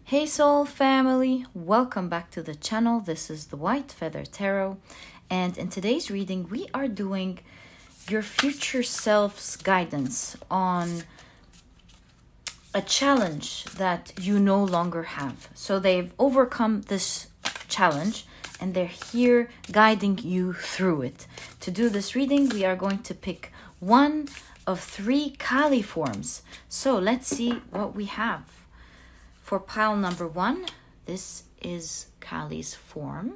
Hey Soul family, welcome back to the channel. This is the White Feather Tarot, and in today's reading we are doing your future self's guidance on a challenge that you no longer have. So they've overcome this challenge and they're here guiding you through it. To do this reading, we are going to pick one of 3 Kali forms. So let's see what we have. For pile number 1, this is Kali's form.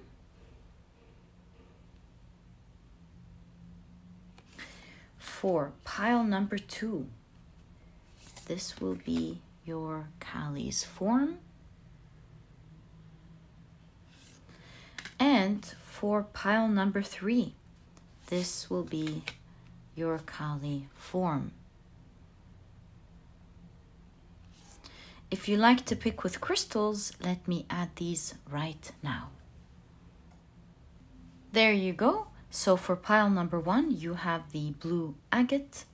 For pile number 2, this will be your Kali's form. And for pile number 3, this will be your Kali form. If you like to pick with crystals, let me add these right now. There you go. So for pile number 1, you have the blue agate.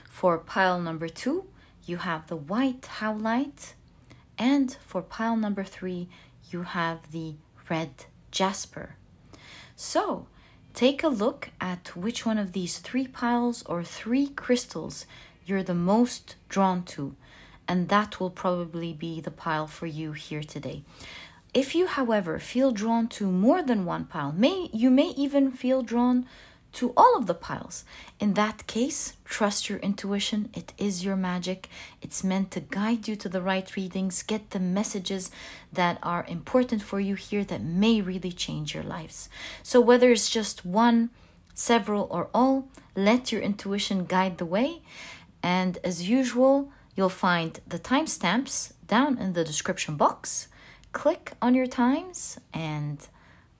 For pile number 2, you have the white howlite. And for pile number 3, you have the red jasper. So take a look at which one of these 3 piles or 3 crystals you're the most drawn to. And that will probably be the pile for you here today. If you, however, feel drawn to more than one pile, you may even feel drawn to all of the piles. In that case, trust your intuition. It is your magic. It's meant to guide you to the right readings, get the messages that are important for you here that may really change your lives. So whether it's just one, several, or all, let your intuition guide the way. And as usual, you'll find the timestamps down in the description box. Click on your times and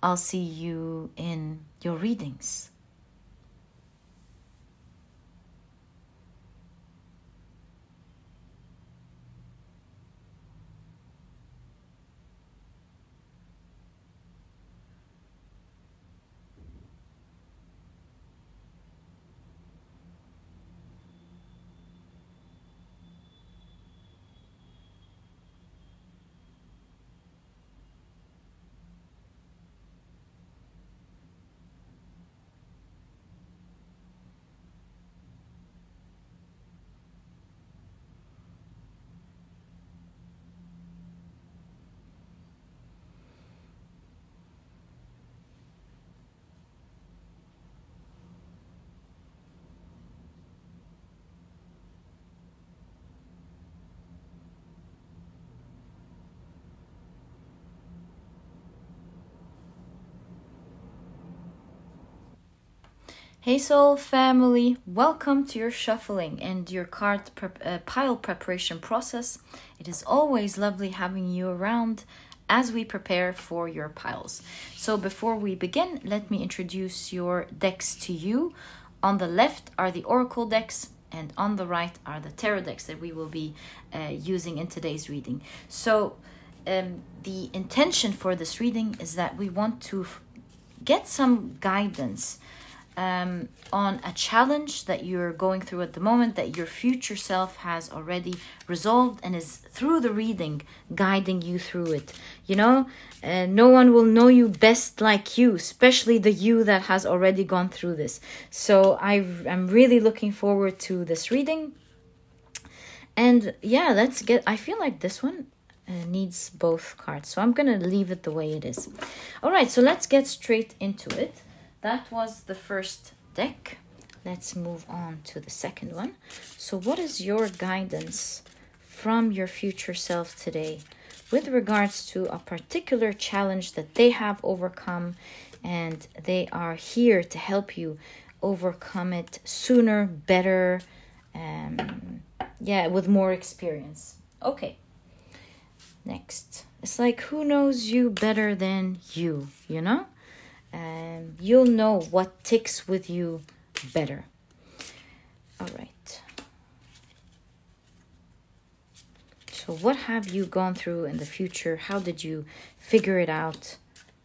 I'll see you in your readings. Hey Soul family, welcome to your shuffling and your card pile preparation process. It is always lovely having you around as we prepare for your piles. So before we begin, let me introduce your decks to you. On the left are the oracle decks and on the right are the tarot decks that we will be using in today's reading. So the intention for this reading is that we want to get some guidance on a challenge that you're going through at the moment that your future self has already resolved and is through the reading guiding you through it. You know, no one will know you best like you, especially the you that has already gone through this. So I'm really looking forward to this reading. And yeah, I feel like this one needs both cards. So I'm going to leave it the way it is. All right, so let's get straight into it. That was the first deck. Let's move on to the second one. So what is your guidance from your future self today with regards to a particular challenge that they have overcome, and they are here to help you overcome it sooner, better, with more experience. Okay. Next. It's like, who knows you better than you, you know? You'll know what ticks with you better. All right. So what have you gone through in the future? How did you figure it out?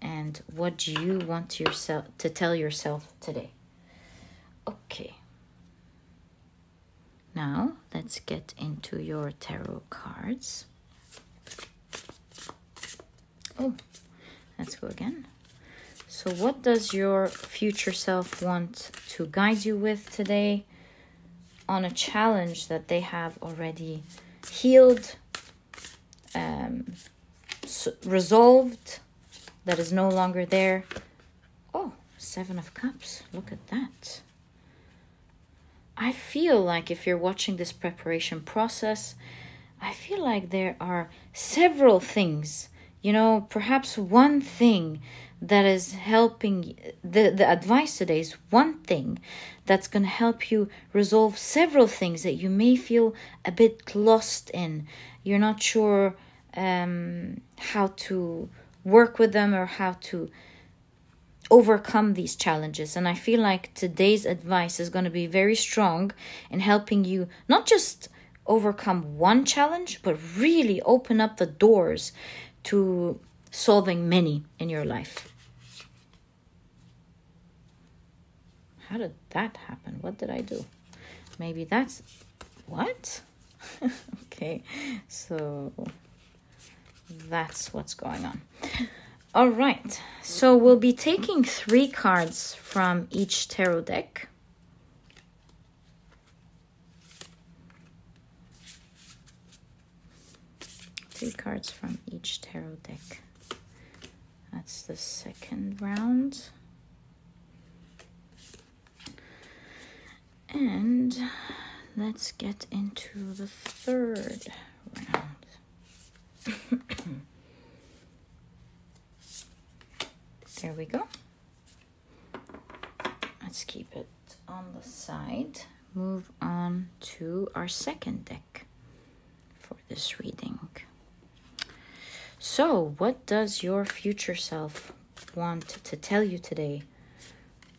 And what do you want to tell yourself today? Okay. Now let's get into your tarot cards. Oh, let's go again. So what does your future self want to guide you with today on a challenge that they have already healed, resolved, that is no longer there? Oh, 7 of Cups. Look at that. I feel like if you're watching this preparation process, I feel like there are several things, you know, perhaps one thing that is helping. The advice today is one thing that's going to help you resolve several things that you may feel a bit lost in. You're not sure how to work with them or how to overcome these challenges. And I feel like today's advice is going to be very strong in helping you not just overcome one challenge, but really open up the doors to solving many in your life. How did that happen? What did I do? Maybe that's... What? Okay, so that's what's going on. All right, so we'll be taking 3 cards from each tarot deck. Three cards from each tarot deck. That's the second round. And let's get into the third round. There we go. Let's keep it on the side. Move on to our second deck for this reading. So, what does your future self want to tell you today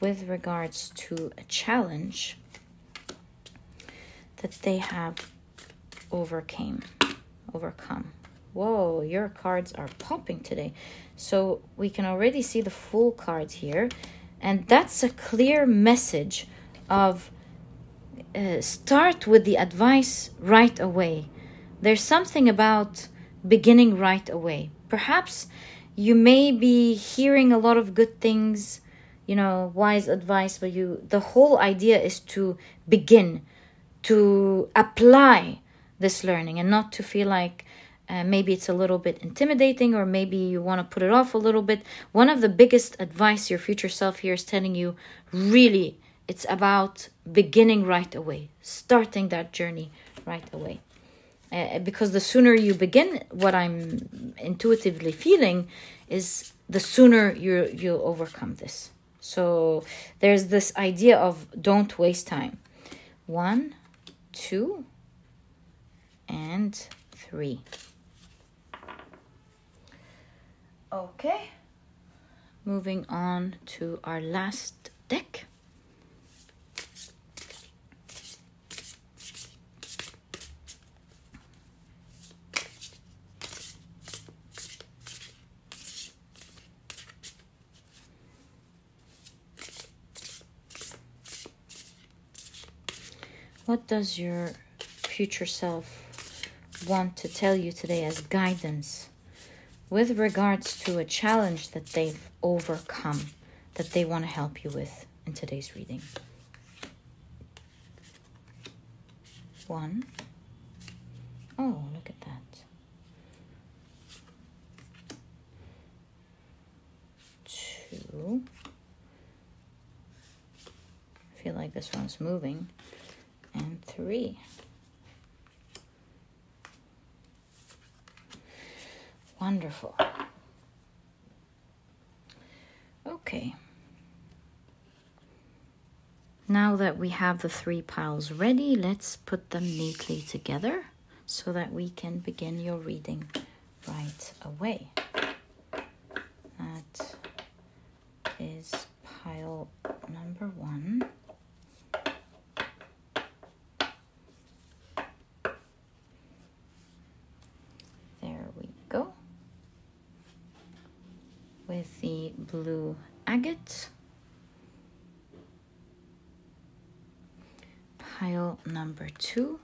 with regards to a challenge that they have overcome? Whoa, your cards are popping today. So we can already see the full card here. And that's a clear message of start with the advice right away. There's something about beginning right away. Perhaps you may be hearing a lot of good things, you know, wise advice, but the whole idea is to begin, to apply this learning and not to feel like maybe it's a little bit intimidating or maybe you want to put it off a little bit. One of the biggest advice your future self here is telling you, really, it's about beginning right away, starting that journey right away. Because the sooner you begin, what I'm intuitively feeling is the sooner you'll overcome this. So there's this idea of don't waste time. 1, 2, and 3. Okay. Moving on to our last deck. What does your future self want to tell you today as guidance with regards to a challenge that they've overcome, that they want to help you with in today's reading? 1. Oh, look at that. 2. I feel like this one's moving. And 3. Wonderful. Okay. Now that we have the 3 piles ready, let's put them neatly together so that we can begin your reading right away. That is pile number 1. With the blue agate. Pile number 2.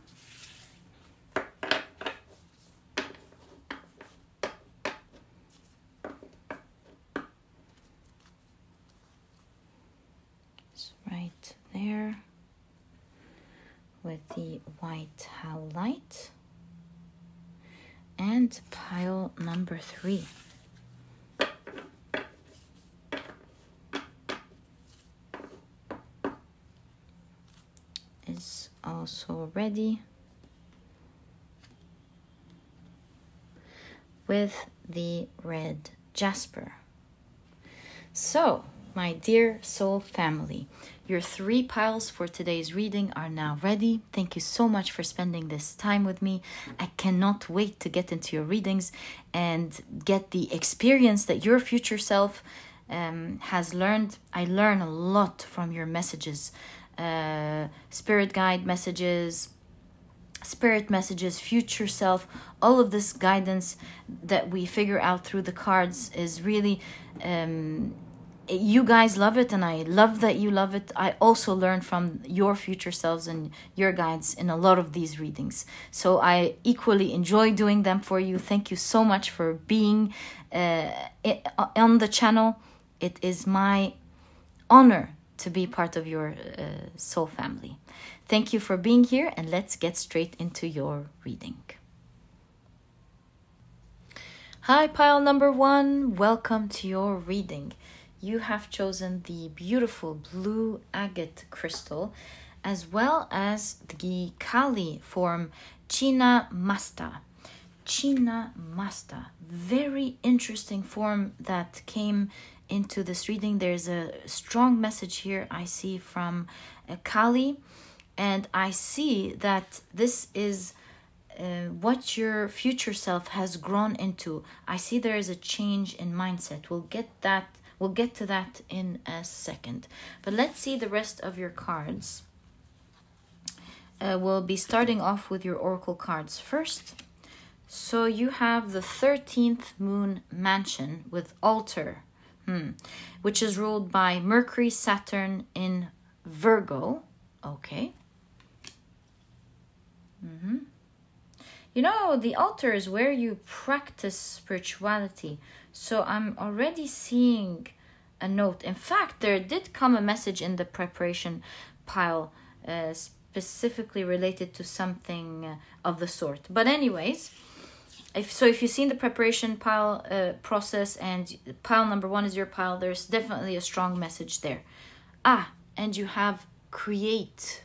the white howlite. And pile number 3. Is also ready with the red Jasper. So, my dear soul family, your 3 piles for today's reading are now ready. Thank you so much for spending this time with me. I cannot wait to get into your readings and get the experience that your future self has learned. I learn a lot from your messages, spirit guide messages, spirit messages, future self. All of this guidance that we figure out through the cards is really you guys love it, and I love that you love it. I also learn from your future selves and your guides in a lot of these readings, so I equally enjoy doing them for you. Thank you so much for being on the channel. It is my honor to be part of your soul family. Thank you for being here, and let's get straight into your reading. Hi, pile number 1. Welcome to your reading. You have chosen the beautiful blue agate crystal, as well as the Kali form China Masta. China Masta. Very interesting form that came into this reading. There's a strong message here I see from Kali, and I see that this is what your future self has grown into. I see there is a change in mindset. We'll get to that in a second. But let's see the rest of your cards. We'll be starting off with your oracle cards first. So you have the 13th moon mansion with altar, which is ruled by Mercury, Saturn in Virgo. Okay. You know, the altar is where you practice spirituality. So I'm already seeing a note. In fact, there did come a message in the preparation pile specifically related to something of the sort. But anyways, if you've seen the preparation pile process and pile number 1 is your pile, there's definitely a strong message there. And you have create.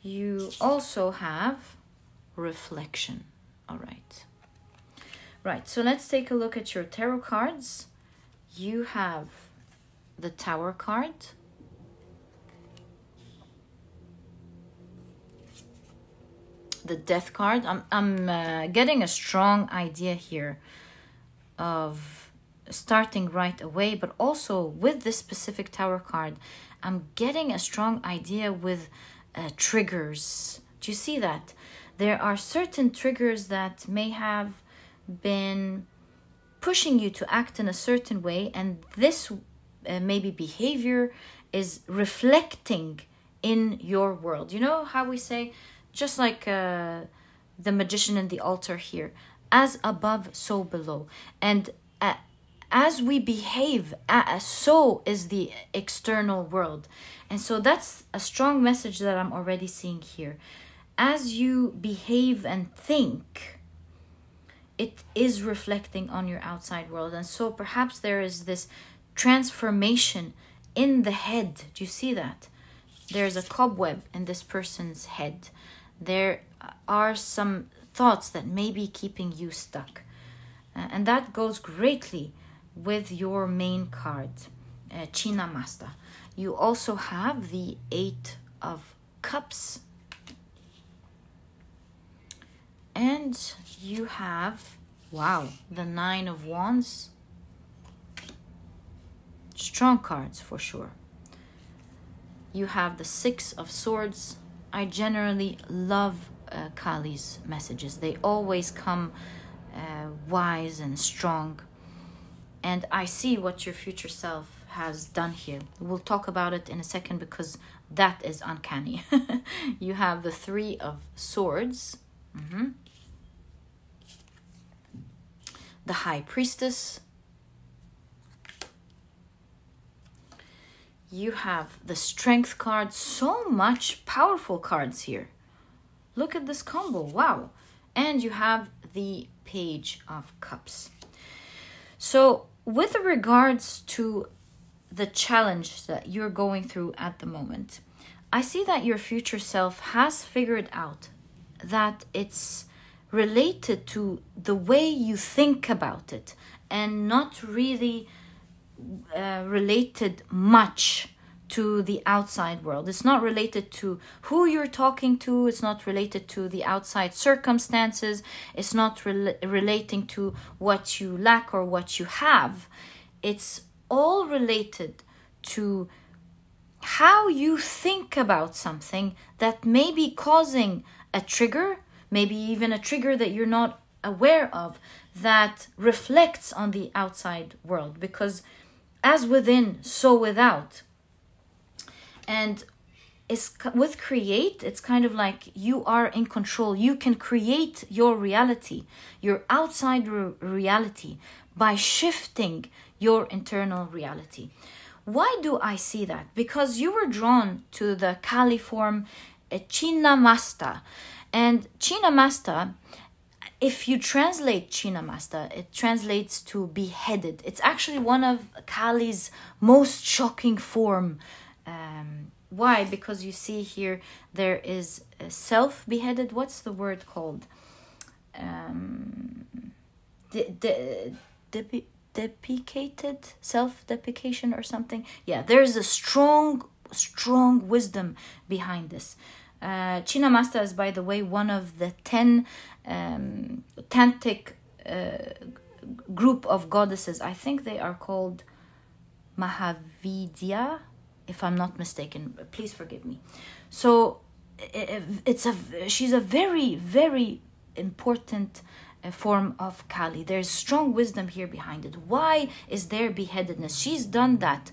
You also have reflection. All right. Right, so let's take a look at your tarot cards. You have the Tower card, the Death card. I'm getting a strong idea here of starting right away, but also with this specific Tower card, I'm getting a strong idea with triggers. Do you see that? There are certain triggers that may have been pushing you to act in a certain way, and this maybe behavior is reflecting in your world. You know how we say, just like the magician and the altar here, as above, so below. And as we behave, so is the external world. And so that's a strong message that I'm already seeing here. As you behave and think, it is reflecting on your outside world. And so perhaps there is this transformation in the head. Do you see that? There's a cobweb in this person's head. There are some thoughts that may be keeping you stuck. And that goes greatly with your main card, China Masta. You also have the 8 of Cups. And you have, wow, the 9 of Wands. Strong cards for sure. You have the 6 of Swords. I generally love Kali's messages. They always come wise and strong. And I see what your future self has done here. We'll talk about it in a second because that is uncanny. You have the 3 of Swords. The High Priestess. you have the strength card. So much powerful cards here. Look at this combo. Wow. And you have the Page of Cups. So with regards to the challenge that you're going through at the moment, I see that your future self has figured out that it's related to the way you think about it and not really related much to the outside world. It's not related to who you're talking to. It's not related to the outside circumstances. It's not relating to what you lack or what you have. It's all related to how you think about something that may be causing a trigger, maybe even a trigger that you're not aware of, that reflects on the outside world. Because as within, so without. And with create, it's kind of like you are in control. You can create your reality, your outside reality, by shifting your internal reality. Why do I see that? Because you were drawn to the Kali form Chinnamasta. And Chinnamasta, if you translate Chinnamasta, it translates to beheaded. It's actually one of Kali's most shocking form. Why? Because you see here there is a self-beheaded. What's the word called? Deprecated, self-deprecation or something. Yeah, there's a strong wisdom behind this. Chinnamasta is, by the way, one of the 10 tantric group of goddesses. I think they are called Mahavidya, if I'm not mistaken. Please forgive me. So she's a very, very important form of Kali. There's strong wisdom here behind it. Why is there beheadedness? She's done that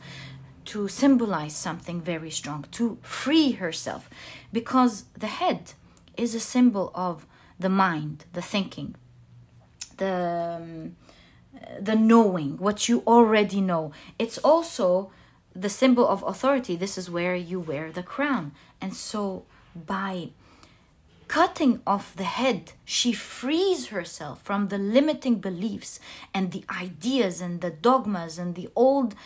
to symbolize something very strong, to free herself, because the head is a symbol of the mind, the thinking, the knowing, what you already know. It's also the symbol of authority. This is where you wear the crown. And so by cutting off the head, she frees herself from the limiting beliefs and the ideas and the dogmas and the old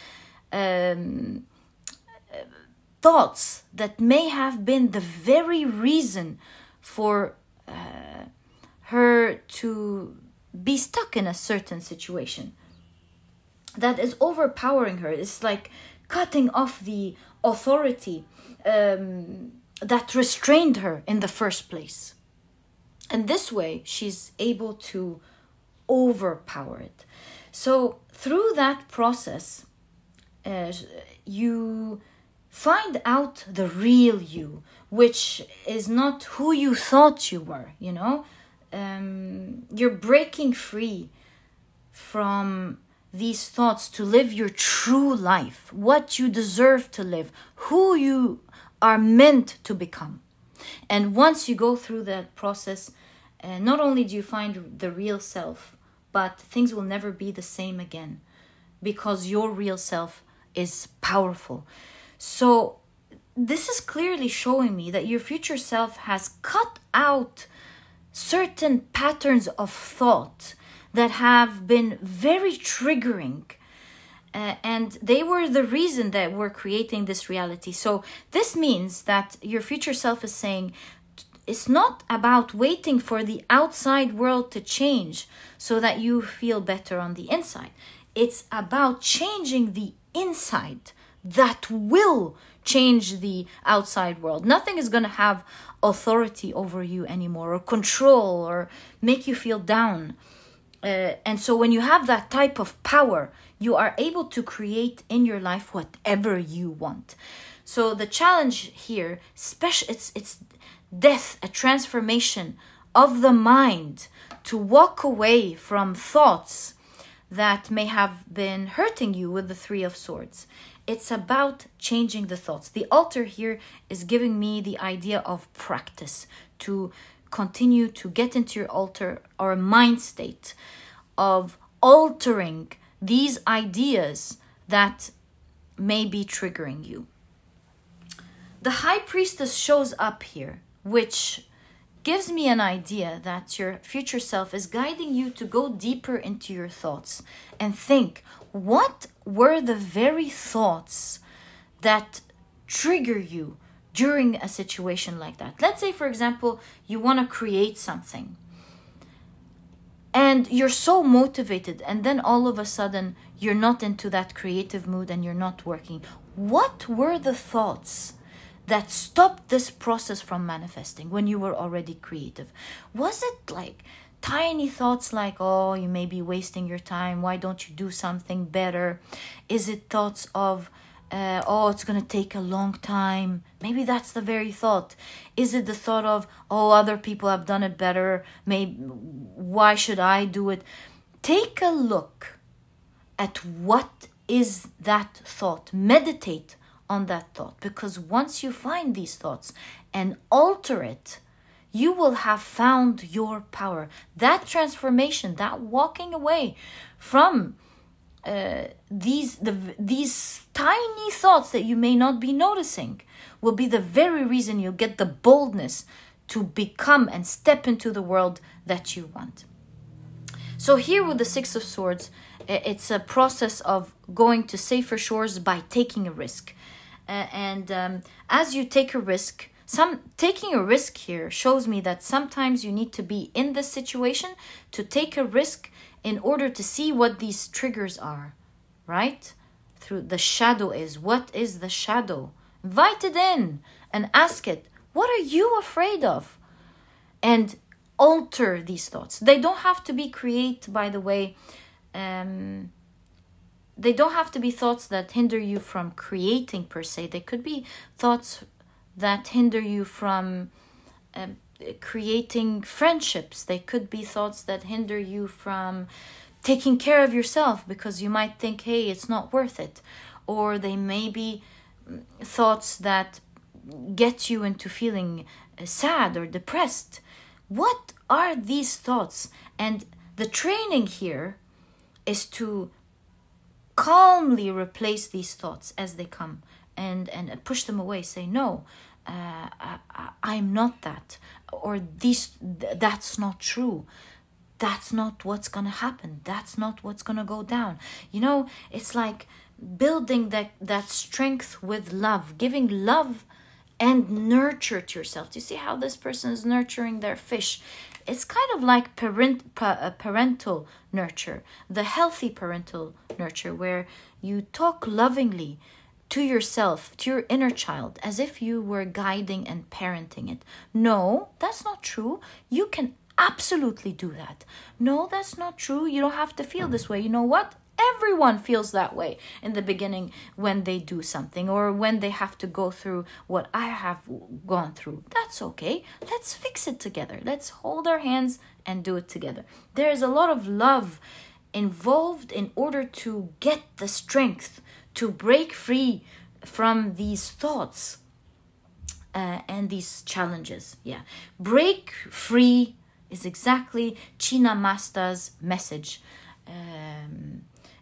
thoughts that may have been the very reason for her to be stuck in a certain situation that is overpowering her. It's like cutting off the authority that restrained her in the first place. And this way, she's able to overpower it. So through that process, you find out the real you, which is not who you thought you were, you know? You're breaking free from these thoughts to live your true life, what you deserve to live, who you are meant to become. And once you go through that process, not only do you find the real self, but things will never be the same again, because your real self is powerful. So this is clearly showing me that your future self has cut out certain patterns of thought that have been very triggering, and they were the reason that we're creating this reality. So this means that your future self is saying it's not about waiting for the outside world to change so that you feel better on the inside. It's about changing the inside that will change the outside world. Nothing is going to have authority over you anymore, or control, or make you feel down. And so when you have that type of power, you are able to create in your life whatever you want. So the challenge here, it's death, a transformation of the mind to walk away from thoughts that may have been hurting you with the Three of Swords. It's about changing the thoughts. The altar here is giving me the idea of practice, to continue to get into your altar or mind state of altering these ideas that may be triggering you. The High Priestess shows up here, which gives me an idea that your future self is guiding you to go deeper into your thoughts and think, what were the very thoughts that trigger you during a situation like that? Let's say, for example, you want to create something and you're so motivated, and then all of a sudden you're not into that creative mood and you're not working. What were the thoughts that stopped this process from manifesting when you were already creative? Was it like tiny thoughts like, oh, you may be wasting your time, why don't you do something better? Is it thoughts of, oh, it's going to take a long time? Maybe that's the very thought. Is it the thought of, oh, other people have done it better, maybe why should I do it? Take a look at what is that thought. Meditate on that thought, because once you find these thoughts and alter it, you will have found your power. That transformation, that walking away from these tiny thoughts that you may not be noticing will be the very reason you get the boldness to become and step into the world that you want. So here with the Six of Swords, it's a process of going to safer shores by taking a risk. As you take a risk, taking a risk here shows me that sometimes you need to be in this situation to take a risk in order to see what these triggers are, right? Through the shadow is. What is the shadow? Invite it in and ask it, what are you afraid of? And alter these thoughts. They don't have to be by the way, they don't have to be thoughts that hinder you from creating per se. They could be thoughts that hinder you from creating friendships. They could be thoughts that hinder you from taking care of yourself because you might think, hey, it's not worth it. Or they may be thoughts that get you into feeling sad or depressed. What are these thoughts? And the training here is to calmly replace these thoughts as they come and push them away. Say, no, I'm not that. Or that's not true. That's not what's going to happen. That's not what's going to go down. You know, it's like building that strength with love, giving love and nurture to yourself. Do you see how this person is nurturing their fish? It's kind of like parental nurture, the healthy parental nurture, where you talk lovingly to yourself, to your inner child, as if you were guiding and parenting it. No, that's not true. You can absolutely do that. No, that's not true. You don't have to feel this way. You know what? Everyone feels that way in the beginning when they do something or when they have to go through what I have gone through. That's okay. Let's fix it together. Let's hold our hands and do it together. There is a lot of love involved in order to get the strength to break free from these thoughts and these challenges. Yeah, break free is exactly China Masta's message.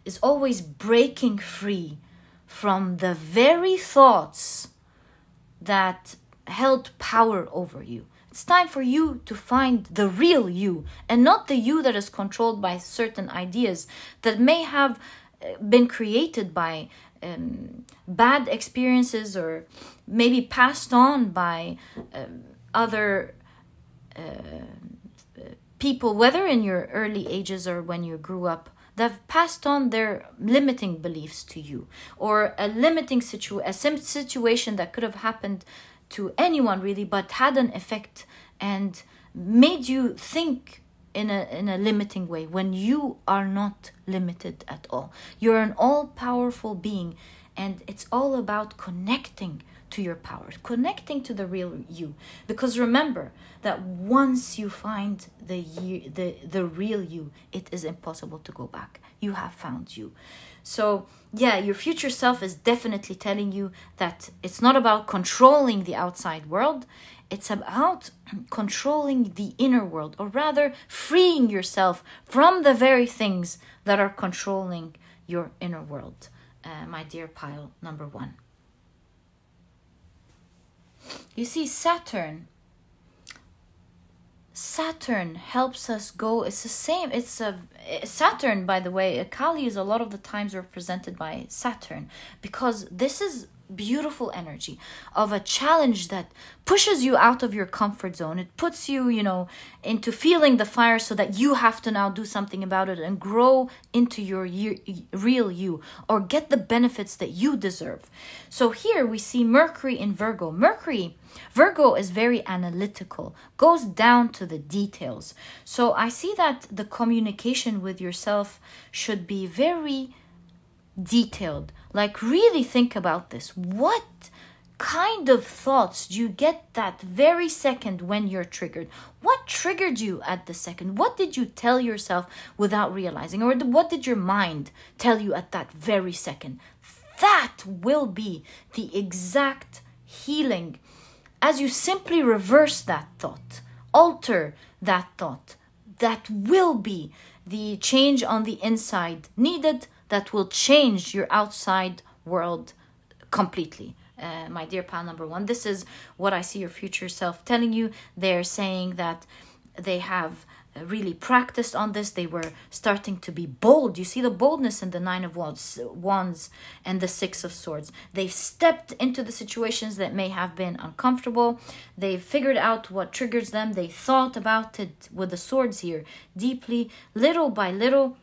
Is always breaking free from the very thoughts that held power over you. It's time for you to find the real you, and not the you that is controlled by certain ideas that may have been created by bad experiences or maybe passed on by other people, whether in your early ages or when you grew up. They've passed on their limiting beliefs to you, or a limiting situation that could have happened to anyone really, but had an effect and made you think in a limiting way when you are not limited at all. You're an all-powerful being, and it's all about connecting to your power, connecting to the real you. Because remember that once you find the real you, it is impossible to go back. You have found you. So yeah, your future self is definitely telling you that it's not about controlling the outside world. It's about controlling the inner world, or rather freeing yourself from the very things that are controlling your inner world. my dear pile number 1. You see, Saturn helps us go. It's the same. Saturn, by the way, Kali is a lot of the times represented by Saturn, because this is beautiful energy of a challenge that pushes you out of your comfort zone. It puts you, into feeling the fire, so that you have to now do something about it and grow into your real you, or get the benefits that you deserve. So here we see Mercury in Virgo. Virgo is very analytical, goes down to the details. So I see that the communication with yourself should be very detailed. Like, really think about this. What kind of thoughts do you get that very second when you're triggered? What triggered you at the second? What did you tell yourself without realizing? Or what did your mind tell you at that very second? That will be the exact healing as you simply reverse that thought, alter that thought. That will be the change on the inside needed, that will change your outside world completely. My dear pal number 1, this is what I see your future self telling you. They're saying that they have really practiced on this. They were starting to be bold. You see the boldness in the 9 of Wands and the 6 of Swords. They've stepped into the situations that may have been uncomfortable. They've figured out what triggers them. They thought about it with the swords here deeply. Little by little,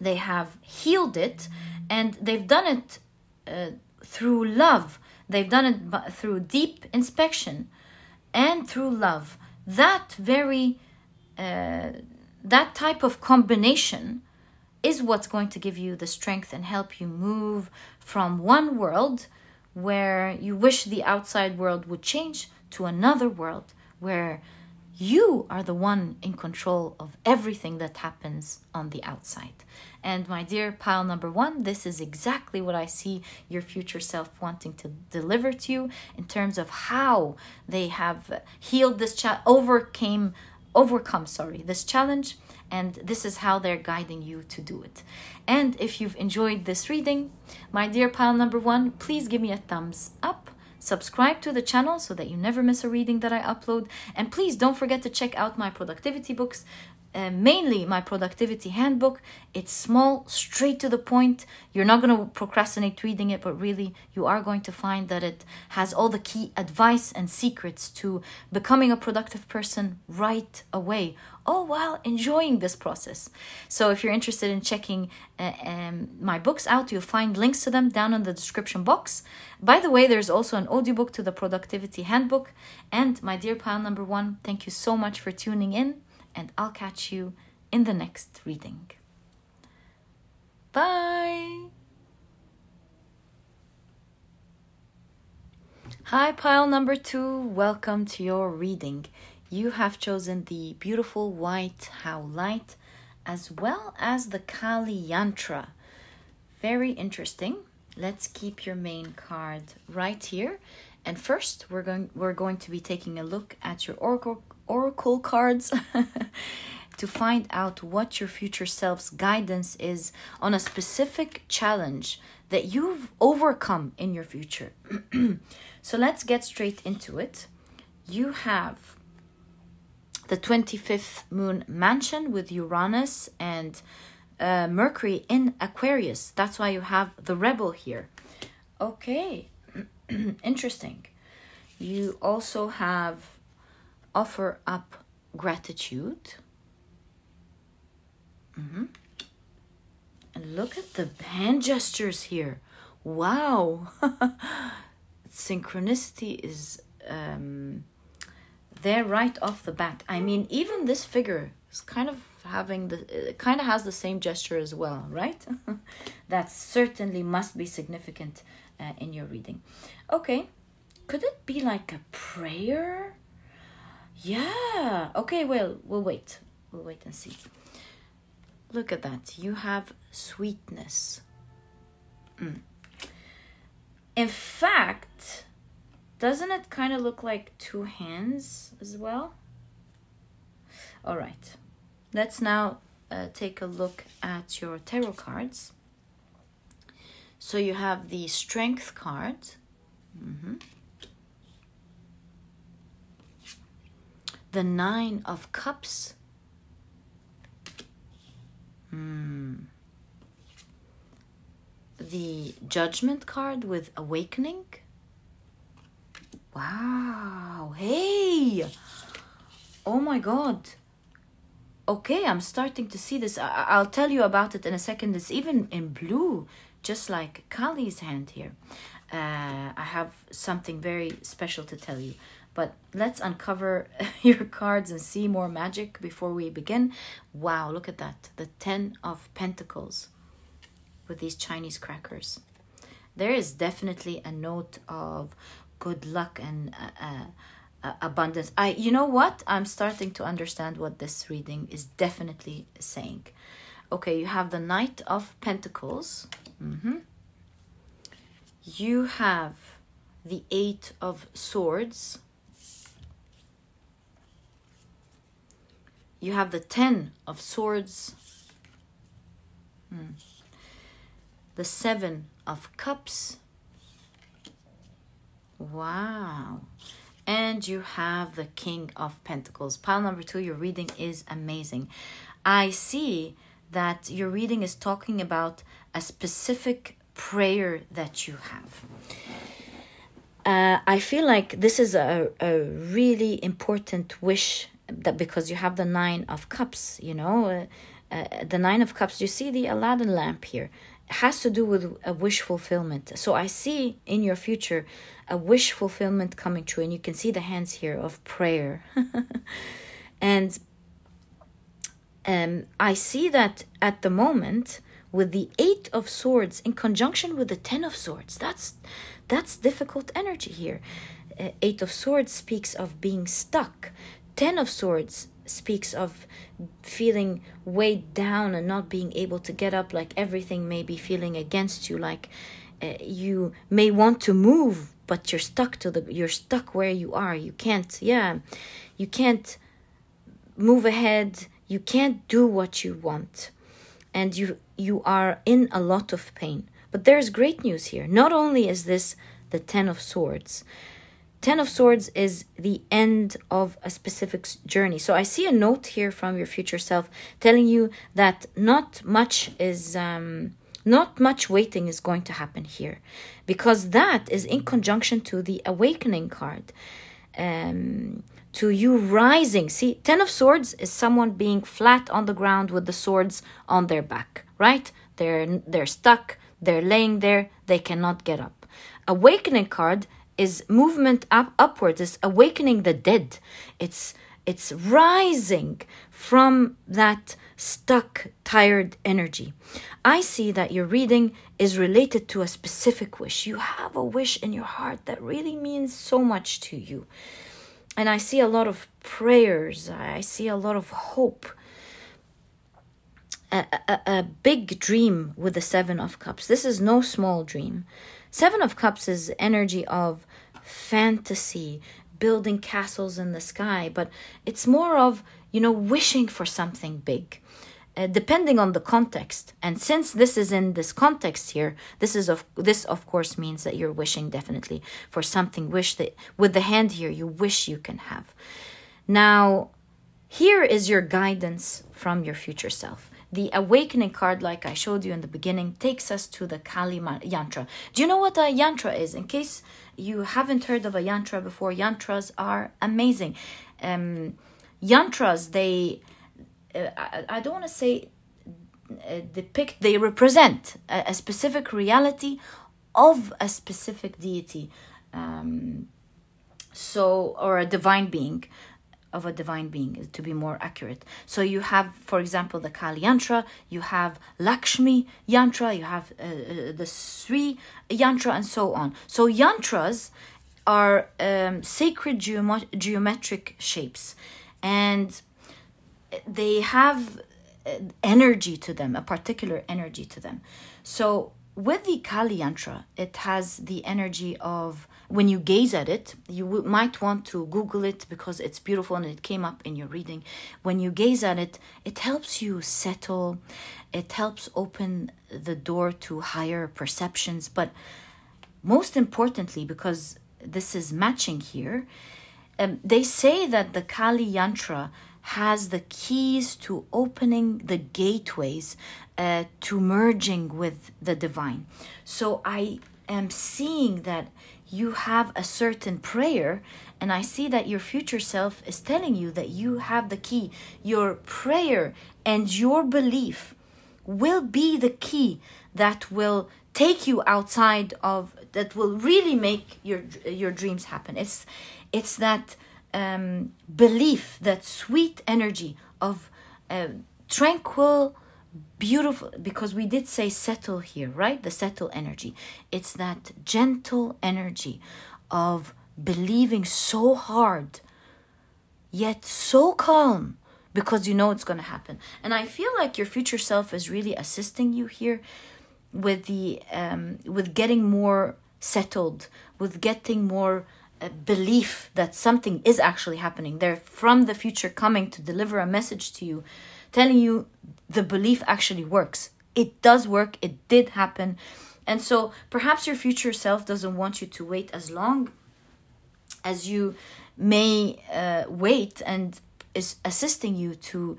they have healed it, and they've done it through love. They've done it through deep inspection and through love. That type of combination is what's going to give you the strength and help you move from one world where you wish the outside world would change to another world where you are the one in control of everything that happens on the outside. And my dear pile number 1, this is exactly what I see your future self wanting to deliver to you in terms of how they have healed this overcome this challenge, and this is how they're guiding you to do it. And if you've enjoyed this reading, my dear pile number 1, please give me a thumbs up. Subscribe to the channel so that you never miss a reading that I upload. And please don't forget to check out my productivity books, mainly my productivity handbook. It's small, straight to the point. You're not going to procrastinate reading it, but really you are going to find that it has all the key advice and secrets to becoming a productive person right away, all while enjoying this process. So if you're interested in checking my books out, you'll find links to them down in the description box. By the way, there's also an audiobook to the productivity handbook. And my dear pile number 1, thank you so much for tuning in, and I'll catch you in the next reading. Bye! Hi, pile number 2. Welcome to your reading. You have chosen the beautiful white Howlite as well as the Kali Yantra. Very interesting. Let's keep your main card right here. And first, we're going to be taking a look at your oracle cards to find out what your future self's guidance is on a specific challenge that you've overcome in your future. So let's get straight into it. You have the 25th moon mansion with Uranus and Mercury in Aquarius. That's why you have the rebel here. Okay, interesting. You also have offer up gratitude. And look at the hand gestures here. Wow. Synchronicity is there right off the bat. I mean, even this figure is kind of has the same gesture as well, right? That certainly must be significant in your reading. Okay, could it be like a prayer? Yeah. Okay, well, we'll wait and see. Look at that. You have sweetness. In fact, doesn't it kind of look like 2 hands as well? All right. Let's now take a look at your tarot cards. So you have the Strength card. The Nine of Cups. The Judgment card with Awakening. Wow. Hey. Oh my God. Okay, I'm starting to see this. I'll tell you about it in a second. It's even in blue, just like Kali's hand here. I have something very special to tell you. But let's uncover your cards and see more magic before we begin. Wow, look at that. The 10 of Pentacles with these Chinese crackers. There is definitely a note of good luck and abundance. You know what? I'm starting to understand what this reading is definitely saying. Okay, you have the Knight of Pentacles. You have the 8 of Swords. You have the 10 of Swords. The 7 of Cups. Wow. And you have the King of Pentacles. Pile number 2, your reading is amazing. I see that your reading is talking about a specific prayer that you have. I feel like this is a really important wish, that because you have the 9 of Cups, you know, the 9 of Cups, you see the Aladdin lamp here. It has to do with a wish fulfillment. So I see in your future a wish fulfillment coming true, and you can see the hands here of prayer. And I see that at the moment with the 8 of Swords in conjunction with the 10 of Swords. That's difficult energy here. 8 of Swords speaks of being stuck. 10 of Swords speaks of feeling weighed down and not being able to get up, like everything may be feeling against you, like you may want to move, but you're stuck where you are. You can't move ahead. You can't do what you want, and you are in a lot of pain. But there's great news here. Not only is this the 10 of Swords, 10 of Swords is the end of a specific journey. So I see a note here from your future self telling you that not much waiting is going to happen here, because that is in conjunction to the Awakening card, to you rising. See, 10 of Swords is someone being flat on the ground with the swords on their back, right? They're stuck, they're laying there, they cannot get up. Awakening card is movement upwards, is awakening the dead. It's rising from that stuck, tired energy. I see that your reading is related to a specific wish. You have a wish in your heart that really means so much to you. And I see a lot of prayers. I see a lot of hope. A big dream with the 7 of Cups. This is no small dream. 7 of Cups is energy of fantasy, building castles in the sky, but it's more of, wishing for something big, depending on the context. And since this is in this context here, this of course means that you're wishing definitely for something. Wish that with the hand here, you wish you can have. Now, here is your guidance from your future self. The Awakening card, like I showed you in the beginning, takes us to the Kali yantra. Do you know what a yantra is? In case you haven't heard of a yantra before, yantras are amazing. Yantras, I don't want to say depict, they represent a specific reality of a specific deity, or a divine being. Of a divine being, to be more accurate. So you have, for example, the Kali yantra, you have Lakshmi yantra, you have the Sri yantra, and so on. So yantras are sacred geometric shapes, and they have energy to them, a particular energy to them. So with the Kali Yantra, it has the energy of, when you gaze at it, you might want to Google it because it's beautiful and it came up in your reading. When you gaze at it, it helps you settle. It helps open the door to higher perceptions. But most importantly, because this is matching here, they say that the Kali Yantra has the keys to opening the gateways to merging with the divine. So I am seeing that you have a certain prayer, and I see that your future self is telling you that you have the key. Your prayer and your belief will be the key that will take you outside of, that will really make your dreams happen. It's that belief, that sweet energy of tranquil, beautiful, because we did say settle here, right? The settle energy. It's that gentle energy of believing so hard, yet so calm, because you know it's going to happen. And I feel like your future self is really assisting you here with the with getting more settled, with getting more belief that something is actually happening. They're from the future coming to deliver a message to you, telling you the belief actually works. It does work. It did happen. And so perhaps your future self doesn't want you to wait as long as you may wait, and is assisting you to,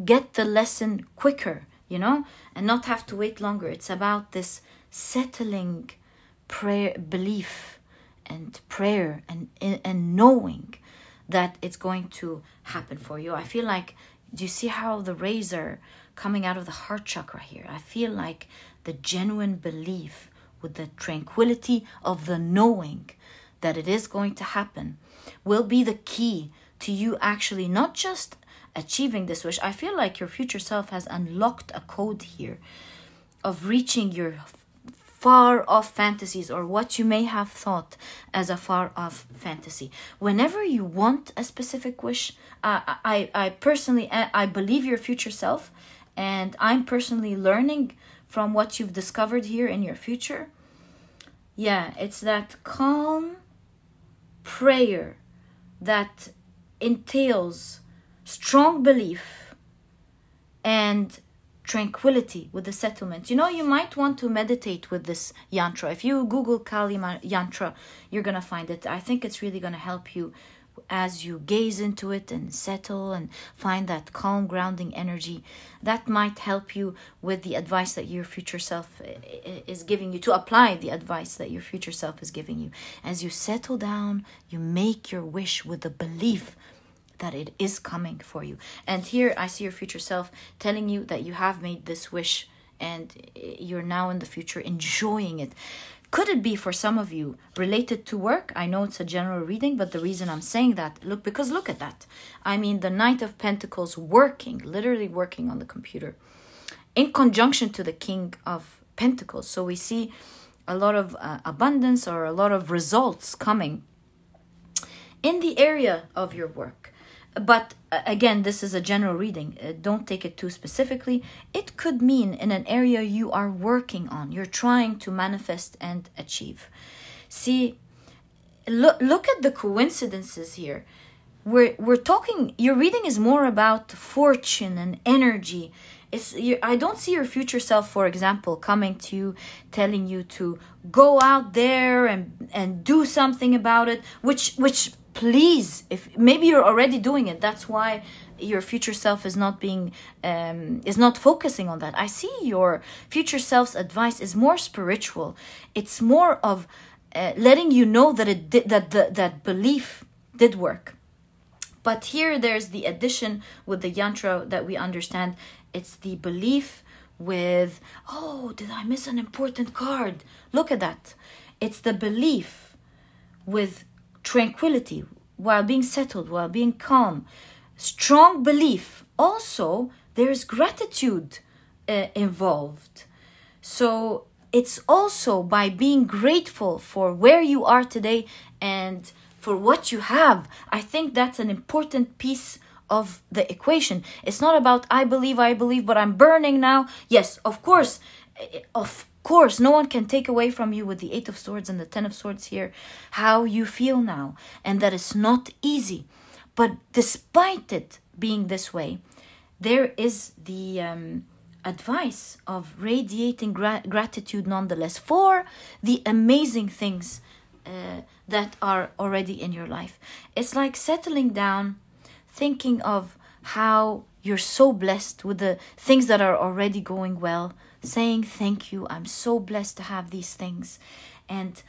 get the lesson quicker, and not have to wait longer. It's about this settling prayer, belief, and prayer, and knowing that it's going to happen for you. I feel like, do you see how the rays are coming out of the heart chakra here? I feel like the genuine belief with the tranquility of the knowing that it is going to happen will be the key to you actually not just achieving this wish. I feel like your future self has unlocked a code here of reaching your far off fantasies, or what you may have thought as a far off fantasy. Whenever you want a specific wish, I personally, I believe your future self, and I'm personally learning from what you've discovered here in your future. Yeah, it's that calm prayer that entails strong belief and tranquility with the settlement. You might want to meditate with this yantra. If you Google Kali Yantra, you're going to find it. I think it's really going to help you as you gaze into it and settle and find that calm, grounding energy. That might help you with the advice that your future self is giving you, to apply the advice that your future self is giving you. As you settle down, you make your wish with the belief that it is coming for you. And here I see your future self telling you that you have made this wish and you're now in the future enjoying it. Could it be for some of you related to work? I know it's a general reading, but the reason I'm saying that, look at that. I mean, the Knight of Pentacles literally working on the computer in conjunction to the King of Pentacles. So we see a lot of abundance, or a lot of results coming in the area of your work. But again, this is a general reading. Don't take it too specifically. It could mean in an area you are working on, you're trying to manifest and achieve. See, look at the coincidences here. We're talking, your reading is more about fortune and energy. I don't see your future self, for example, coming to you, telling you to go out there and do something about it, which please, if maybe you're already doing it, that's why your future self is not focusing on that. I see your future self's advice is more spiritual. It's more of letting you know that that belief did work. But here there's the addition with the yantra that we understand. It's the belief with, oh, did I miss an important card? Look at that. It's the belief with tranquility, while being settled, while being calm. Strong belief. Also, there's gratitude involved. So it's also by being grateful for where you are today and for what you have. I think that's an important piece of the equation. It's not about I believe, but I'm burning now. Yes, of course, of course, no one can take away from you with the Eight of Swords and the Ten of Swords here how you feel now, and that it's not easy. But despite it being this way, there is the advice of radiating gratitude nonetheless for the amazing things that are already in your life. It's like settling down, thinking of how you're so blessed with the things that are already going well, saying thank you, I'm so blessed to have these things, and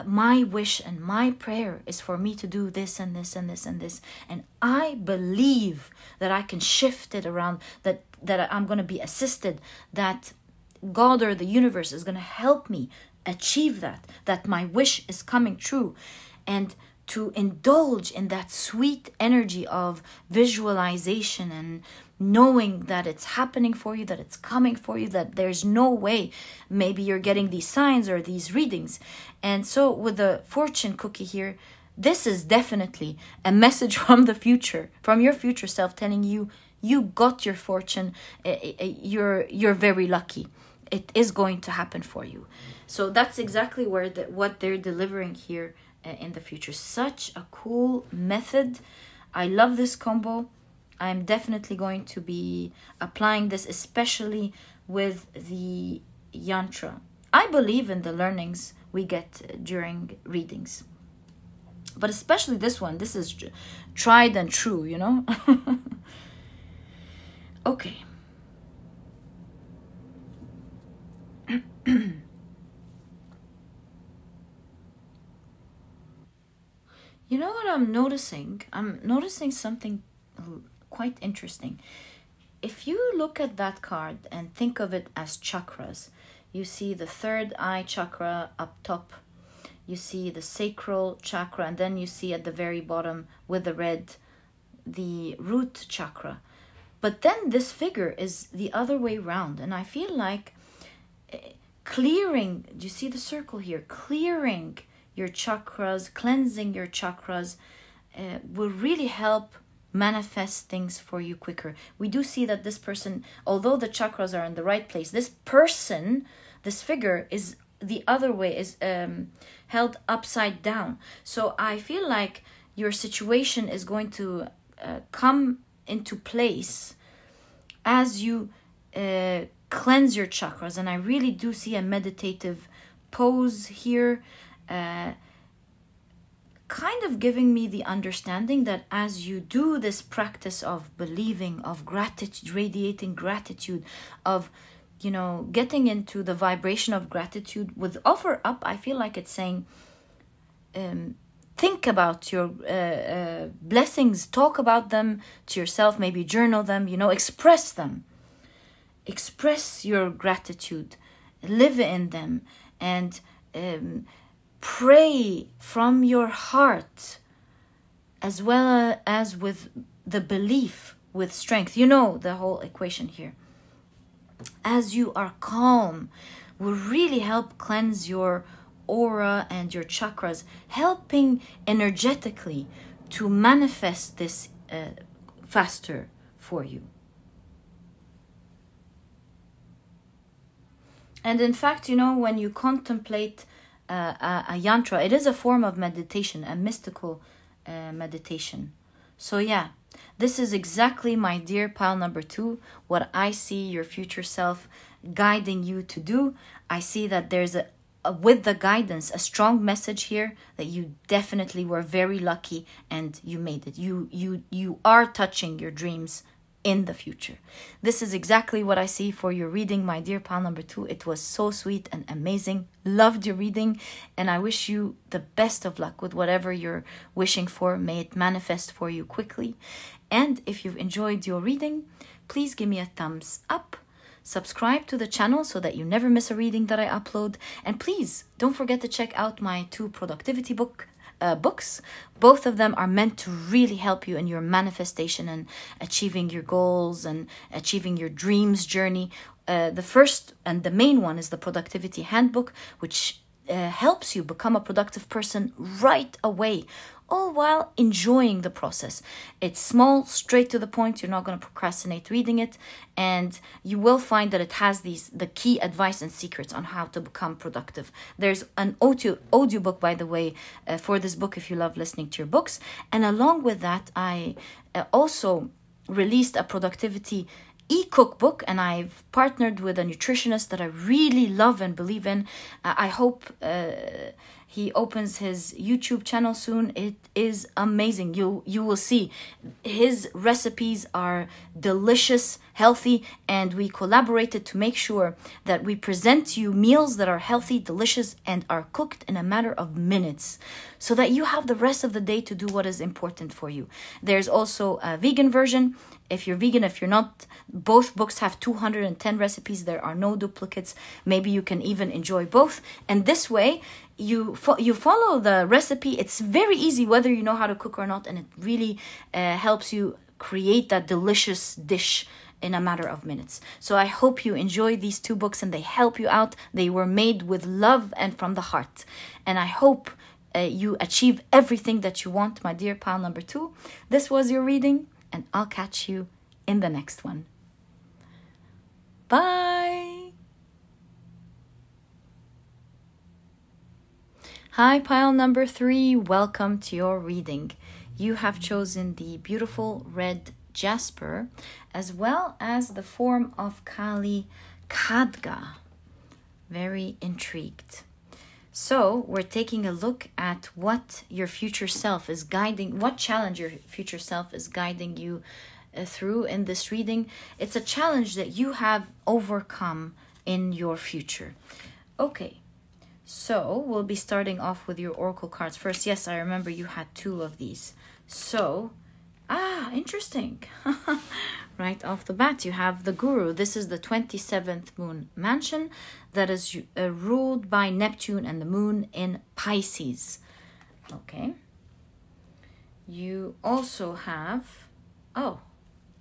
my wish and my prayer is for me to do this and this and this and this, and I believe that I can shift it around, that I'm going to be assisted, that God or the universe is going to help me achieve that my wish is coming true. And to indulge in that sweet energy of visualization and knowing that it's happening for you, that it's coming for you, that there's no way maybe you're getting these signs or these readings. And so with the fortune cookie here, this is definitely a message from the future, from your future self, telling you, you got your fortune, you're very lucky, it is going to happen for you. So that's exactly what they're delivering here in the future. Such a cool method. I love this combo. I'm definitely going to be applying this, especially with the yantra. I believe in the learnings we get during readings, but especially this one. This is tried and true, you know. Okay. You know what I'm noticing? I'm noticing something quite interesting. If you look at that card and think of it as chakras, you see the third eye chakra up top, you see the sacral chakra, and then you see at the very bottom with the red, the root chakra. But then this figure is the other way around, and I feel like clearing, do you see the circle here? Clearing your chakras, cleansing your chakras will really help manifest things for you quicker. We do see that this person, although the chakras are in the right place, this person, this figure is the other way, is held upside down. So I feel like your situation is going to come into place as you cleanse your chakras. And I really do see a meditative pose here, kind of giving me the understanding that as you do this practice of believing, of gratitude, radiating gratitude, of, you know, getting into the vibration of gratitude with offer up, I feel like it's saying, think about your blessings, talk about them to yourself, maybe journal them, you know, express them. Express your gratitude, live in them, and pray from your heart, as well as with the belief, with strength. You know the whole equation here. As you are calm, will really help cleanse your aura and your chakras, helping energetically to manifest this faster for you. And in fact, you know, when you contemplate a yantra, it is a form of meditation, a mystical meditation. So yeah, this is exactly, my dear pile number 2, what I see your future self guiding you to do. I see that there's with the guidance, a strong message here that you definitely were very lucky and you made it. You are touching your dreams in the future. This is exactly what I see for your reading, my dear pile number 2. It was so sweet and amazing. Loved your reading, and I wish you the best of luck with whatever you're wishing for. May it manifest for you quickly. And if you've enjoyed your reading, please give me a thumbs up. Subscribe to the channel so that you never miss a reading that I upload. And please don't forget to check out my 2 productivity books. Both of them are meant to really help you in your manifestation and achieving your goals and achieving your dreams journey. The first and the main one is the Productivity Handbook, which helps you become a productive person right away all while enjoying the process. It's small, straight to the point. You're not going to procrastinate reading it, and you will find that it has the key advice and secrets on how to become productive. There's an audiobook, by the way, for this book if you love listening to your books. And along with that, I also released a productivity e-cookbook, and I've partnered with a nutritionist that I really love and believe in. I hope he opens his YouTube channel soon. It is amazing. You will see his recipes are delicious, healthy, and we collaborated to make sure that we present you meals that are healthy, delicious, and are cooked in a matter of minutes, so that you have the rest of the day to do what is important for you. There's also a vegan version. If you're vegan, if you're not, both books have 210 recipes. There are no duplicates. Maybe you can even enjoy both. And this way, you follow the recipe. It's very easy whether you know how to cook or not. And it really helps you create that delicious dish in a matter of minutes. So I hope you enjoy these two books and they help you out. They were made with love and from the heart. And I hope you achieve everything that you want, my dear pile number 2. This was your reading, and I'll catch you in the next one. Bye. Hi, pile number 3. Welcome to your reading. You have chosen the beautiful red Jasper, as well as the form of Kali Khadga. Very intrigued. So we're taking a look at what your future self is guiding, what challenge your future self is guiding you through in this reading. It's a challenge that you have overcome in your future. Okay, so we'll be starting off with your oracle cards first. Yes, I remember you had 2 of these. So, interesting. Right off the bat, you have the Guru. This is the 27th moon mansion that is ruled by Neptune and the moon in Pisces. Okay. You also have... Oh,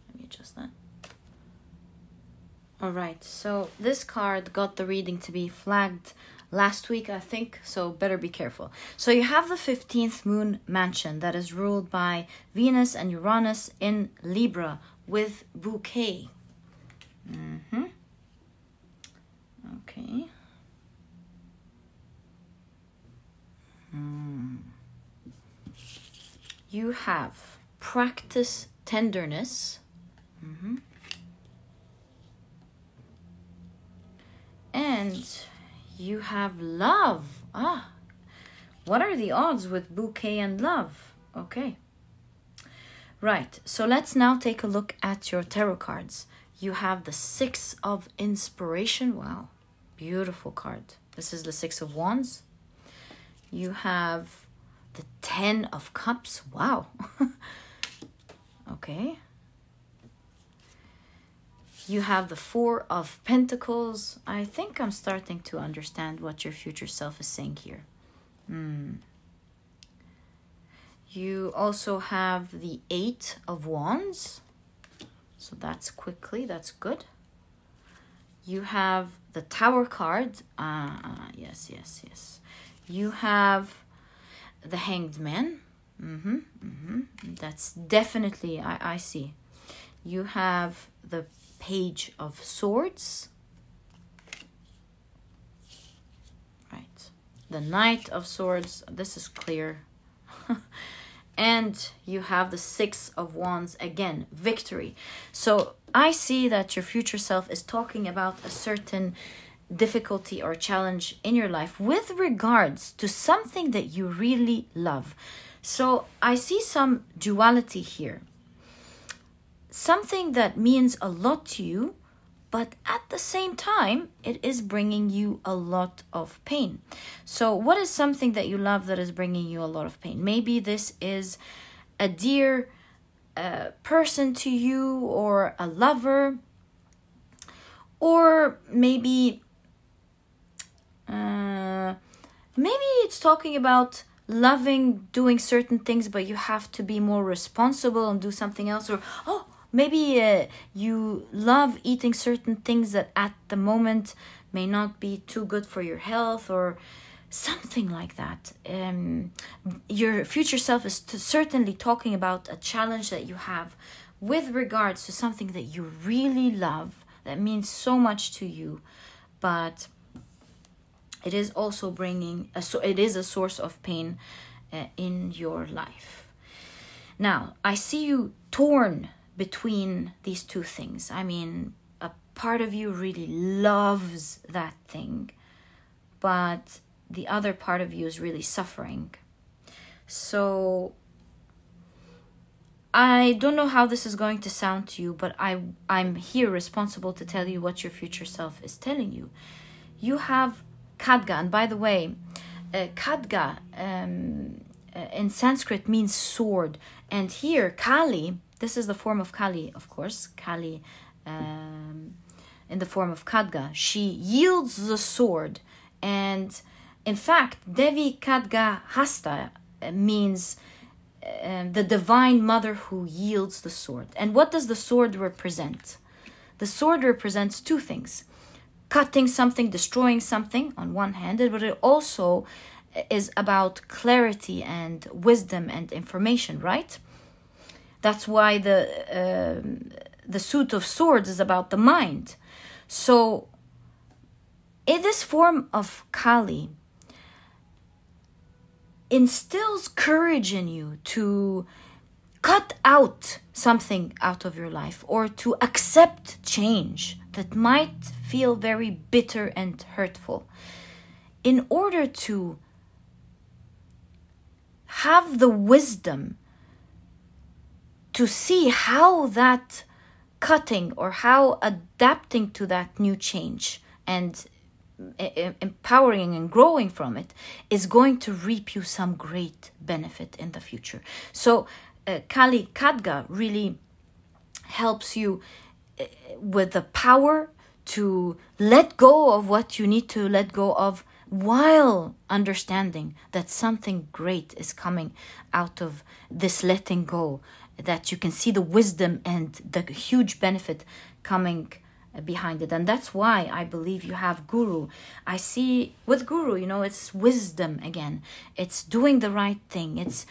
let me adjust that. All right, so this card got the reading to be flagged last week, I think, so better be careful. So you have the 15th moon mansion that is ruled by Venus and Uranus in Libra with bouquet. Okay. You have practice tenderness. And you have love. What are the odds with bouquet and love? Okay. Right, so let's now take a look at your tarot cards. You have the 6 of Inspiration. Wow, beautiful card. This is the 6 of Wands. You have the 10 of Cups. Wow. Okay. You have the 4 of Pentacles. I think I'm starting to understand what your future self is saying here. You also have the 8 of Wands. So that's good. You have the Tower card. Yes. You have the Hanged Man. That's definitely, I see. You have the Page of Swords. Right. The Knight of Swords. This is clear. And you have the 6 of Wands again, victory. So I see that your future self is talking about a certain difficulty or challenge in your life with regards to something that you really love. So I see some duality here. Something that means a lot to you, but at the same time, it is bringing you a lot of pain. So what is something that you love that is bringing you a lot of pain? Maybe this is a dear person to you, or a lover, or maybe it's talking about loving doing certain things, but you have to be more responsible and do something else. Or maybe you love eating certain things that at the moment may not be too good for your health, or something like that. Your future self is certainly talking about a challenge that you have with regards to something that you really love, that means so much to you, but it is also it is a source of pain in your life. Now, I see you torn between these two things. I mean, a part of you really loves that thing, but the other part of you is really suffering. So I don't know how this is going to sound to you, but I'm here responsible to tell you what your future self is telling you. You have Khadga, and by the way, Khadga in Sanskrit means sword, and here Kali, this is the form of Kali, of course, Kali in the form of Khadga. She yields the sword, and in fact, Devi Khadga Hasta means the divine mother who yields the sword. And what does the sword represent? The sword represents two things: cutting something, destroying something on one hand, but it also is about clarity and wisdom and information, right? That's why the suit of swords is about the mind. So in this form of Kali instills courage in you to cut out something out of your life, or to accept change that might feel very bitter and hurtful, in order to have the wisdom to see how that cutting or how adapting to that new change and empowering and growing from it is going to reap you some great benefit in the future. So Kali Khadga really helps you with the power to let go of what you need to let go of, while understanding that something great is coming out of this letting go, that you can see the wisdom and the huge benefit coming behind it. And that's why I believe you have Guru. I see with Guru, it's wisdom again. It's doing the right thing. It's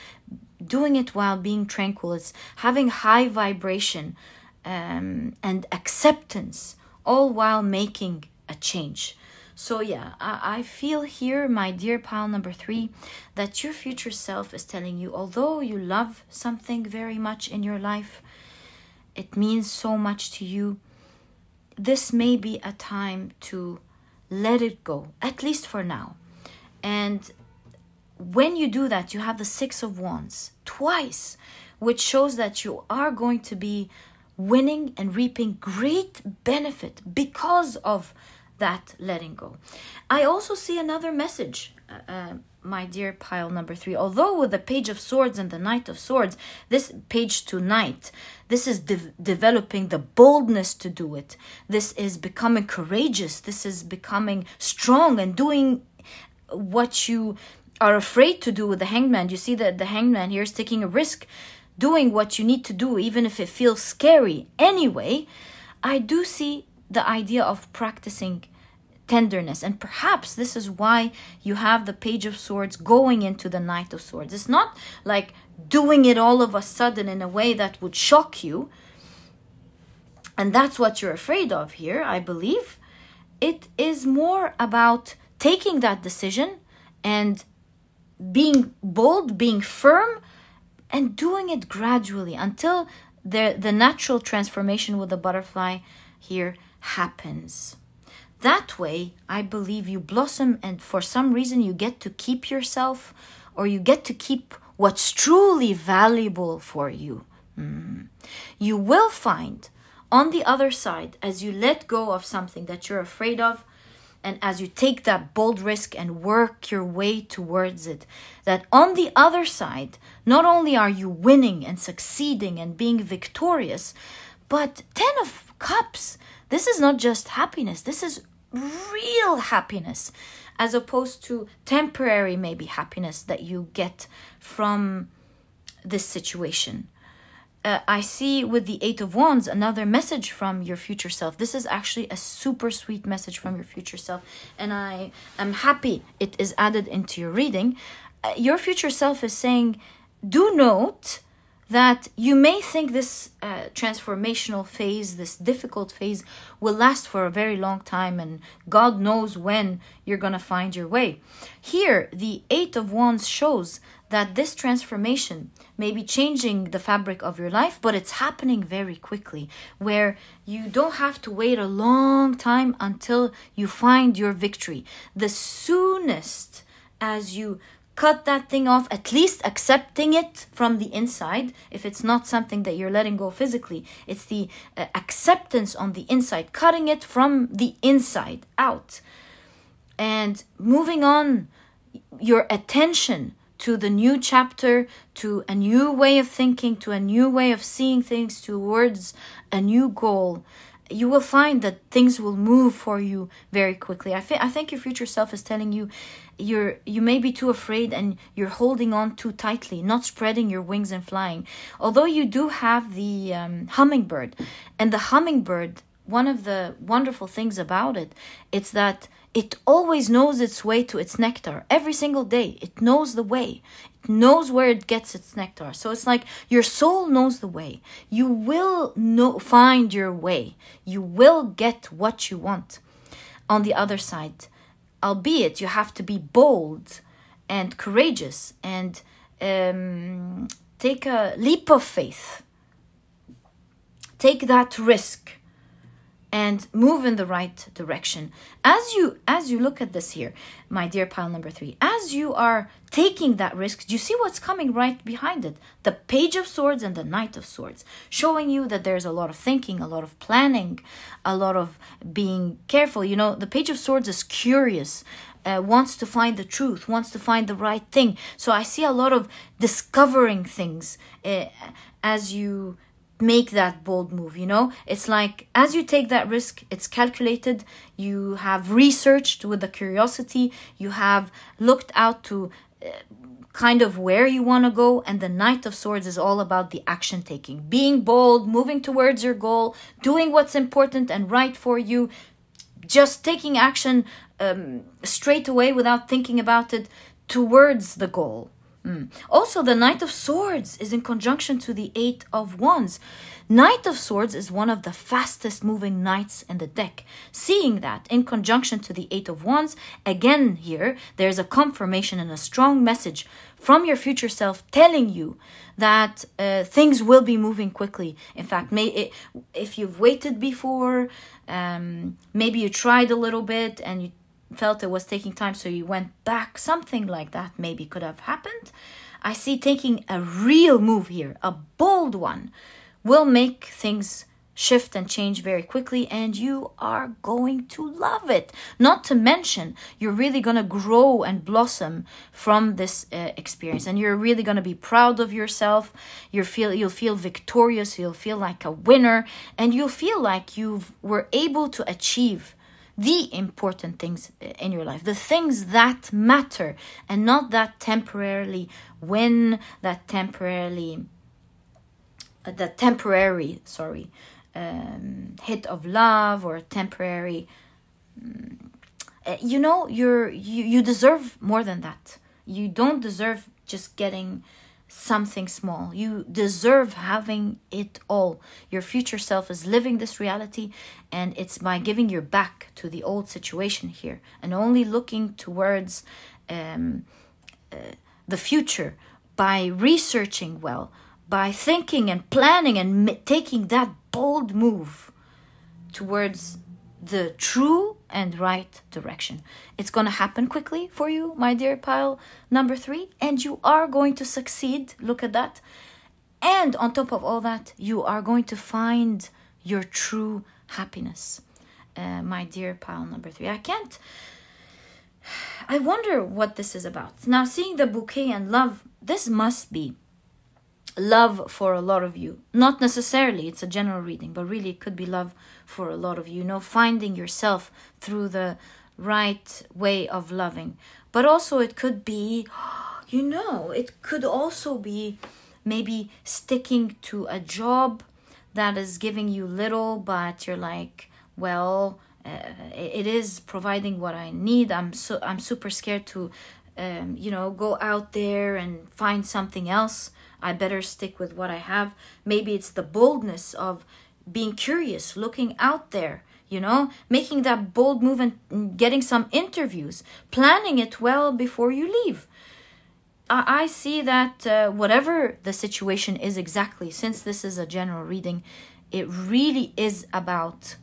doing it while being tranquil. It's having high vibration and acceptance, all while making a change. So yeah, I feel here, my dear pile number 3, that your future self is telling you, although you love something very much in your life, it means so much to you, this may be a time to let it go, at least for now. And when you do that, you have the 6 of Wands twice, which shows that you are going to be winning and reaping great benefit because of that letting go. I also see another message, my dear pile number 3. Although with the Page of Swords and the Knight of Swords, this Page to Knight, this is developing the boldness to do it. This is becoming courageous. This is becoming strong and doing what you are afraid to do with the Hangman. You see that the Hangman here is taking a risk, doing what you need to do, even if it feels scary. Anyway, I do see the idea of practicing tenderness, and perhaps this is why you have the Page of Swords going into the Knight of Swords. It's not like doing it all of a sudden in a way that would shock you, and that's what you're afraid of here, I believe. It is more about taking that decision and being bold, being firm, and doing it gradually until the natural transformation with the butterfly here happens. That way, I believe you blossom, and for some reason you get to keep yourself, or you get to keep what's truly valuable for you. You will find on the other side, as you let go of something that you're afraid of, and as you take that bold risk and work your way towards it, that on the other side, not only are you winning and succeeding and being victorious, but 10 of Cups, this is not just happiness, this is real happiness, as opposed to temporary maybe happiness that you get from this situation. I see with the Eight of Wands another message from your future self. This is actually a super sweet message from your future self, and I am happy it is added into your reading. Your future self is saying, do note that you may think this transformational phase, this difficult phase, will last for a very long time, and God knows when you're going to find your way. Here, the Eight of Wands shows that this transformation may be changing the fabric of your life, but it's happening very quickly, where you don't have to wait a long time until you find your victory. The soonest as you cut that thing off, at least accepting it from the inside. If it's not something that you're letting go physically, it's the acceptance on the inside, cutting it from the inside out, and moving on your attention to the new chapter, to a new way of thinking, to a new way of seeing things, towards a new goal. You will find that things will move for you very quickly. I think your future self is telling you you may be too afraid and you're holding on too tightly, not spreading your wings and flying. Although you do have the hummingbird, and the hummingbird, one of the wonderful things about it, it's that it always knows its way to its nectar. Every single day, it knows the way. It knows where it gets its nectar. So it's like your soul knows the way. You will find your way. You will get what you want. On the other side, albeit you have to be bold and courageous and take a leap of faith. Take that risk and move in the right direction. As you look at this here, my dear pile number 3, as you are taking that risk, do you see what's coming right behind it? The Page of Swords and the Knight of Swords, showing you that there's a lot of thinking, a lot of planning, a lot of being careful. You know, the Page of Swords is curious, wants to find the truth, wants to find the right thing. So I see a lot of discovering things as you make that bold move. You know, it's like as you take that risk, it's calculated. You have researched with the curiosity, you have looked out to kind of where you want to go. And the Knight of Swords is all about the action taking, being bold, moving towards your goal, doing what's important and right for you, just taking action straight away without thinking about it towards the goal. Also, the Knight of Swords is in conjunction to the Eight of Wands. Knight of Swords is one of the fastest moving knights in the deck. Seeing that in conjunction to the Eight of Wands, again here, there's a confirmation and a strong message from your future self telling you that things will be moving quickly. In fact, if you've waited before, maybe you tried a little bit and you felt it was taking time, so you went back, something like that maybe could have happened. I see taking a real move here, a bold one, will make things shift and change very quickly, and you are going to love it. Not to mention, you're really going to grow and blossom from this experience, and you're really going to be proud of yourself. You'll feel victorious, you'll feel like a winner, and you'll feel like you were able to achieve the important things in your life, the things that matter, and not that temporarily win, that temporary hit of love, or a temporary you deserve more than that. You don't deserve just getting something small. You deserve having it all. Your future self is living this reality, and it's by giving your back to the old situation here and only looking towards the future, by researching well, by thinking and planning and taking that bold move towards the true and right direction. It's going to happen quickly for you, my dear pile number 3, and you are going to succeed. Look at that. And on top of all that, you are going to find your true happiness, my dear pile number 3. I wonder what this is about. Now, seeing the bouquet and love, this must be love for a lot of you. Not necessarily, it's a general reading, but really it could be love for a lot of you. You know, finding yourself through the right way of loving. But also it could be, it could also be maybe sticking to a job that is giving you little, but you're like, well, it is providing what I need. I'm super scared to go out there and find something else. I better stick with what I have. Maybe it's the boldness of being curious, looking out there, making that bold move and getting some interviews, planning it well before you leave. I see that whatever the situation is exactly, since this is a general reading, it really is about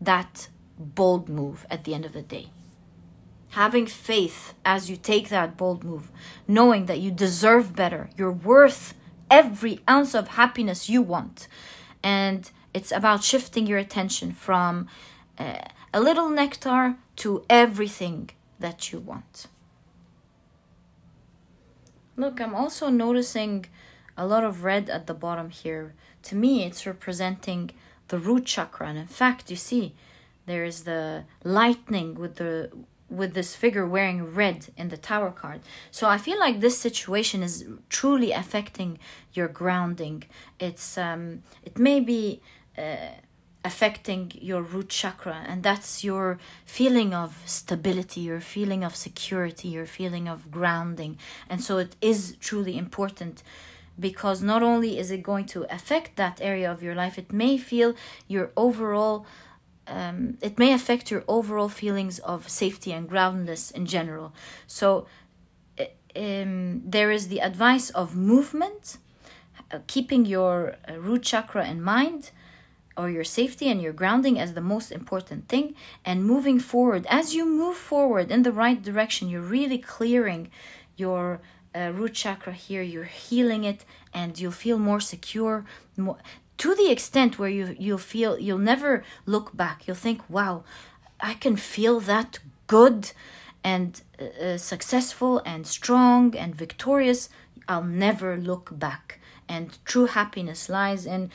that bold move at the end of the day. Having faith as you take that bold move, knowing that you deserve better, you're worth every ounce of happiness you want. And it's about shifting your attention from a little nectar to everything that you want. Look, I'm also noticing a lot of red at the bottom here. To me, it's representing the root chakra. And in fact, you see, there is the lightning with this figure wearing red in the Tower card. So I feel like this situation is truly affecting your grounding. It may be affecting your root chakra, and that's your feeling of stability, your feeling of security, your feeling of grounding. And so it is truly important, because not only is it going to affect that area of your life, it may feel your overall it may affect your overall feelings of safety and groundedness in general. So there is the advice of movement, keeping your root chakra in mind, or your safety and your grounding as the most important thing, and moving forward. As you move forward in the right direction, you're really clearing your root chakra here, you're healing it, and you'll feel more secure, to the extent where you'll feel you'll never look back. You'll think, wow, I can feel that good and successful and strong and victorious. I'll never look back. And true happiness lies in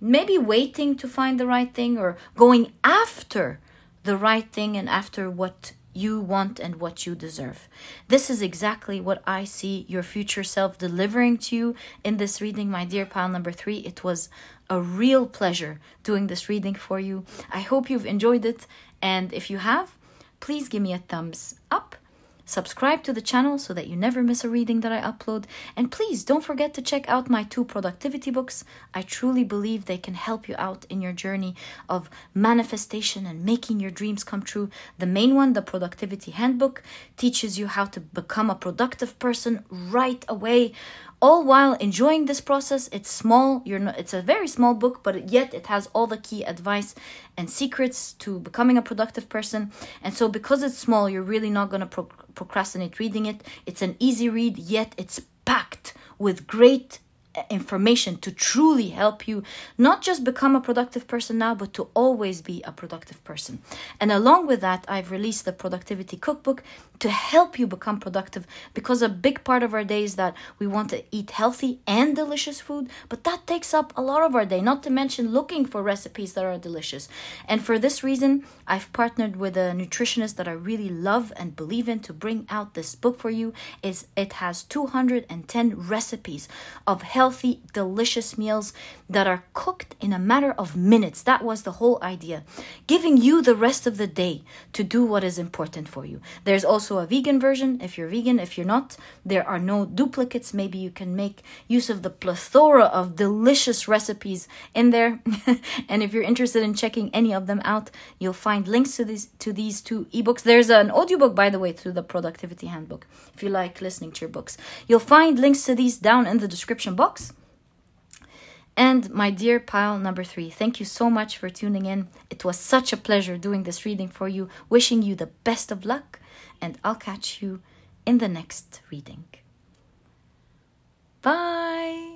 maybe waiting to find the right thing, or going after the right thing and after what you want and what you deserve. This is exactly what I see your future self delivering to you in this reading, my dear pile number 3. It was a real pleasure doing this reading for you. I hope you've enjoyed it, and if you have, please give me a thumbs up. Subscribe to the channel so that you never miss a reading that I upload. And please don't forget to check out my 2 productivity books. I truly believe they can help you out in your journey of manifestation and making your dreams come true. The main one, the Productivity Handbook, teaches you how to become a productive person right away, all while enjoying this process. It's small, it's a very small book, but yet it has all the key advice and secrets to becoming a productive person. And so because it's small, you're really not going to procrastinate reading it. It's an easy read, yet it's packed with great information to truly help you not just become a productive person now, but to always be a productive person. And along with that, I've released the Productivity Cookbook to help you become productive, because a big part of our day is that we want to eat healthy and delicious food, but that takes up a lot of our day, not to mention looking for recipes that are delicious. And for this reason, I've partnered with a nutritionist that I really love and believe in to bring out this book for you. It has 210 recipes of healthy, delicious meals that are cooked in a matter of minutes. That was the whole idea, giving you the rest of the day to do what is important for you. There's also a vegan version if you're vegan. If you're not, there are no duplicates. Maybe you can make use of the plethora of delicious recipes in there. And if you're interested in checking any of them out, you'll find links to these 2 ebooks. There's an audiobook, by the way, to the Productivity Handbook, if you like listening to your books. You'll find links to these down in the description box. And my dear pile number 3, thank you so much for tuning in. It was such a pleasure doing this reading for you. Wishing you the best of luck, and I'll catch you in the next reading. Bye!